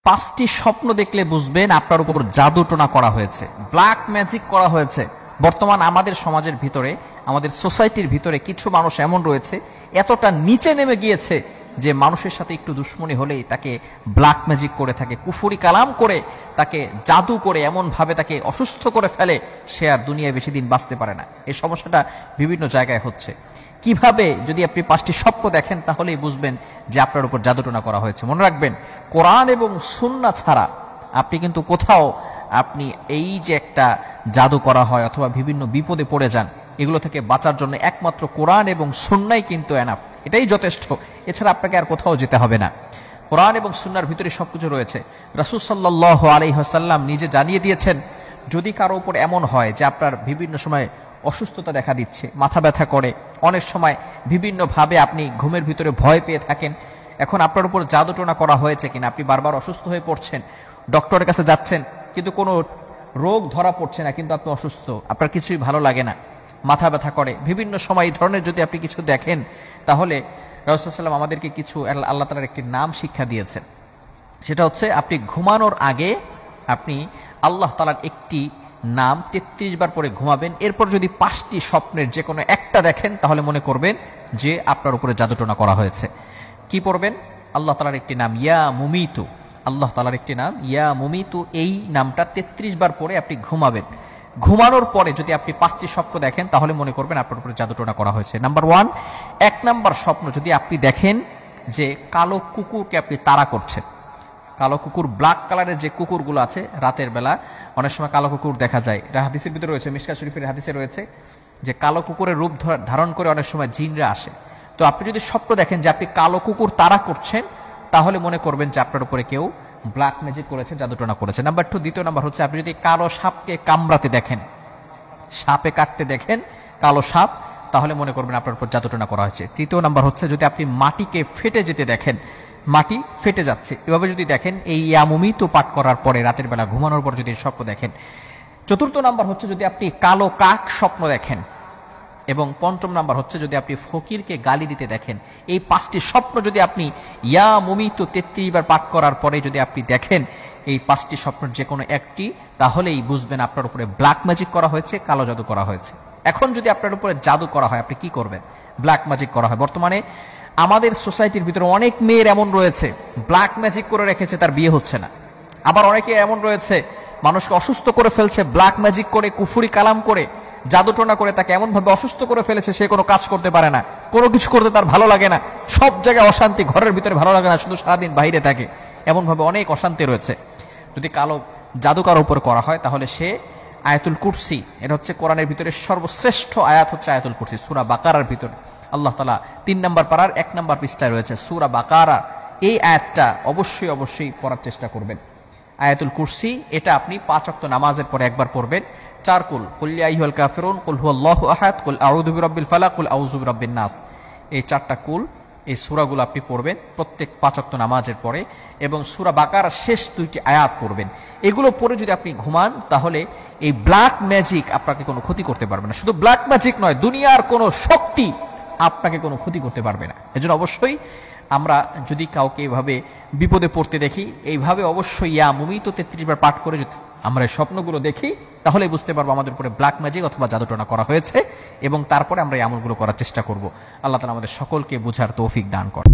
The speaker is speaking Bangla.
পাঁচটি স্বপ্ন দেখলে বুঝবেন আপনার উপর জাদু টোনা করা হয়েছে, ব্ল্যাক ম্যাজিক করা হয়েছে। বর্তমান আমাদের সমাজের ভিতরে, আমাদের সোসাইটির ভিতরে কিছু মানুষ এমন রয়েছে, এতটা নিচে নেমে গিয়েছে যে মানুষের সাথে একটু দুশ্মনী হলেই তাকে ব্ল্যাক ম্যাজিক করে থাকে, কুফরি কালাম করে, তাকে জাদু করে এমন ভাবে তাকে অসুস্থ করে ফেলে, সে আর দুনিয়ায় বেশি দিন বাঁচতে পারে না। এই সমস্যাটা বিভিন্ন জায়গায় হচ্ছে। কিভাবে, যদি আপনি পাঁচটি স্বপ্ন দেখেন তাহলেই বুঝবেন যে আপনার উপর জাদুটোনা করা হয়েছে। মনে রাখবেন, কোরআন এবং সুন্নাহ ছাড়া আপনি কিন্তু কোথাও আপনি এই যে একটা জাদু করা হয় অথবা বিভিন্ন বিপদে পড়ে যান, এগুলো থেকে বাঁচার জন্য একমাত্র কোরআন এবং সুন্নাহই কিন্তু এনাফ, এটাই যথেষ্ট। এছাড়া আপনাকে আর কোথাও যেতে হবে না। কোরআন এবং সুন্নাহর ভিতরে সবকিছু রয়েছে। রাসূল সাল্লাল্লাহু আলাইহি ওয়াসাল্লাম নিজে জানিয়ে দিয়েছেন, যদি কারো উপর এমন হয় যে আপনার বিভিন্ন সময় অসুস্থতা দেখা দিচ্ছে, মাথা ব্যথা করে, অনেক সময় বিভিন্নভাবে আপনি ঘুমের ভিতরে ভয় পেয়ে থাকেন, এখন আপনার উপর জাদুটোনা করা হয়েছে কিনা, আপনি বারবার অসুস্থ হয়ে পড়ছেন, ডক্টরের কাছে যাচ্ছেন কিন্তু কোনো রোগ ধরা পড়ছে না, কিন্তু আপনি অসুস্থ, আপনার কিছুই ভালো লাগে না, মাথা ব্যথা করে, বিভিন্ন সময় এই ধরনের যদি আপনি কিছু দেখেন, তাহলে রাসূল সাল্লাল্লাহু আলাইহি ওয়াসাল্লাম আমাদেরকে কিছু আল্লাহ তাআলার একটি নাম শিক্ষা দিয়েছেন। সেটা হচ্ছে, আপনি ঘুমানোর আগে আপনি আল্লাহ তাআলার একটি নাম 33 বার পরে ঘুমাবেন। এরপর যদি 5টি স্বপ্নের যে কোনো একটা দেখেন, তাহলে মনে করবেন যে আপনার উপরে জাদুটোনা করা হয়েছে। কি পড়বেন? আল্লাহ তাআলার একটি নাম ইয়া মুমিতু, আল্লাহ তাআলার একটি নাম ইয়া মুমিতু, এই নামটা 33 বার পরে আপনি ঘুমাবেন। ঘুমানোর পরে যদি আপনি 5টি স্বপ্ন দেখেন, তাহলে মনে করবেন আপনার উপরে জাদুটোনা করা হয়েছে। নাম্বার 1, 1 নাম্বার স্বপ্ন যদি আপনি দেখেন যে কালো কুকুরকে আপনি তাড়া করছেন, কালো কুকুর, ব্ল্যাক কালারের যে কুকুরগুলো আছে, রাতের বেলা অনেক সময় কালো কুকুর দেখা যায়, এটা হাদিসের ভিতরে রয়েছে, মিশকাত শরীফের হাদিসে রয়েছে যে কালো কুকুরের রূপ ধারণ করে অনেক সময় জিনরা আসে। তো আপনি যদি স্বপ্ন দেখেন যে আপনি কালো কুকুর তাড়া করছেন, তাহলে মনে করবেন যে আপনার উপরে কেউ ব্ল্যাক ম্যাজিক করেছে, জাদুটোনা করেছে। নাম্বার 2, দ্বিতীয় নাম্বার হচ্ছে, আপনি যদি কালো সাপকে কামড়াতে দেখেন, সাপে কাটতে দেখেন কালো সাপ, তাহলে মনে করবেন আপনার উপর জাদুটোনা করা হয়েছে। তৃতীয় নাম্বার হচ্ছে, যদি আপনি মাটিকে ফেটে যেতে দেখেন, মাটি ফেটে যাচ্ছে, এভাবে যদি দেখেন, এই ইয়া মুমিতু পাঠ করার পরে রাতের বেলা ঘুমানোর পর যদি স্বপ্ন দেখেন। চতুর্থ নাম্বার হচ্ছে, যদি আপনি কালো কাক স্বপ্ন দেখেন। এবং পঞ্চম নাম্বার হচ্ছে, যদি আপনি ফকিরকে গালি দিতে দেখেন। এই 5টি স্বপ্ন যদি আপনি ইয়া মুমিতু 33 বার পাঠ করার পরে যদি আপনি দেখেন, এই 5টি স্বপ্নের যে কোনো একটি, তাহলেই বুঝবেন আপনার উপরে ব্ল্যাক ম্যাজিক করা হয়েছে, কালো জাদু করা হয়েছে। এখন যদি আপনার উপরে জাদু করা হয়, আপনি কি করবেন? ব্ল্যাক ম্যাজিক করা হয়। বর্তমানে আমাদের সোসাইটির ভিতরে অনেক মেয়ের এমন রয়েছে, ব্ল্যাক ম্যাজিক করে রেখেছে, তার বিয়ে হচ্ছে না। আবার অনেকে এমন রয়েছে, মানুষকে অসুস্থ করে ফেলছে, ব্ল্যাক ম্যাজিক করে, কুফরি কালাম করে, জাদুটোনা করে তাকে এমন ভাবে অসুস্থ করে ফেলেছে, সে কোনো কাজ করতে পারে না, কোনো কিছু করতে তার ভালো লাগে না, সব জায়গায় অশান্তি, ঘরের ভিতরে ভালো লাগে না, শুধু সারাদিন বাইরে থাকে, এমন ভাবে অনেক অশান্তি রয়েছে। যদি কালো জাদু কারোর উপর করা হয়, তাহলে সে আয়াতুল কুরসি, এটা হচ্ছে কোরআনের ভিতরে সর্বশ্রেষ্ঠ আয়াত হচ্ছে আয়াতুল কুরসি, সূরা বাকারার ভিতরে আল্লাহ তাআলা 3 নম্বর পারার 1 নম্বর পৃষ্ঠায় রয়েছে সূরা বাকারা। এই আয়াতটা অবশ্যই পড়ার চেষ্টা করবেন। আয়াতুল কুরসি, এটা আপনি 5 ওয়াক্ত নামাজের পরে একবার পড়বেন। 4 কুল, কুল ইয়া আইয়ুহাল কাফিরুন, কুল হুয়াল্লাহু আহাদ, কুল আউযু বিরাব্বিল ফালাক, কুল আউযু বিরাব্বিন নাস, এই 4টা কুল, এই সূরাগুলো আপনি পড়বেন প্রত্যেক 5 ওয়াক্ত নামাজের পরে, এবং সূরা বাকারার শেষ 2টি আয়াত পড়বেন। এগুলো পড়ে যদি আপনি ঘুমান, তাহলে এই ব্ল্যাক ম্যাজিক আপনাকে কোনো ক্ষতি করতে পারবে না। শুধু ব্ল্যাক ম্যাজিক নয়, দুনিয়ার কোনো শক্তি আপনাকে কোনো ক্ষতি করতে পারবে না। এজন্য অবশ্যই আমরা যদি কাউকে এইভাবে বিপদে পড়তে দেখি, এইভাবে অবশ্যই ইয়া মুমিতু 33 বার পাঠ করে যদি আমরা এই স্বপ্নগুলো দেখি, তাহলে বুঝতে পারবো আমাদের উপরে ব্ল্যাক ম্যাজিক অথবা জাদুটোনা করা হয়েছে, এবং তারপরে আমরা এই আমলগুলো করার চেষ্টা করব। আল্লাহ তাআলা আমাদের সকলকে বুঝার তৌফিক দান করেন।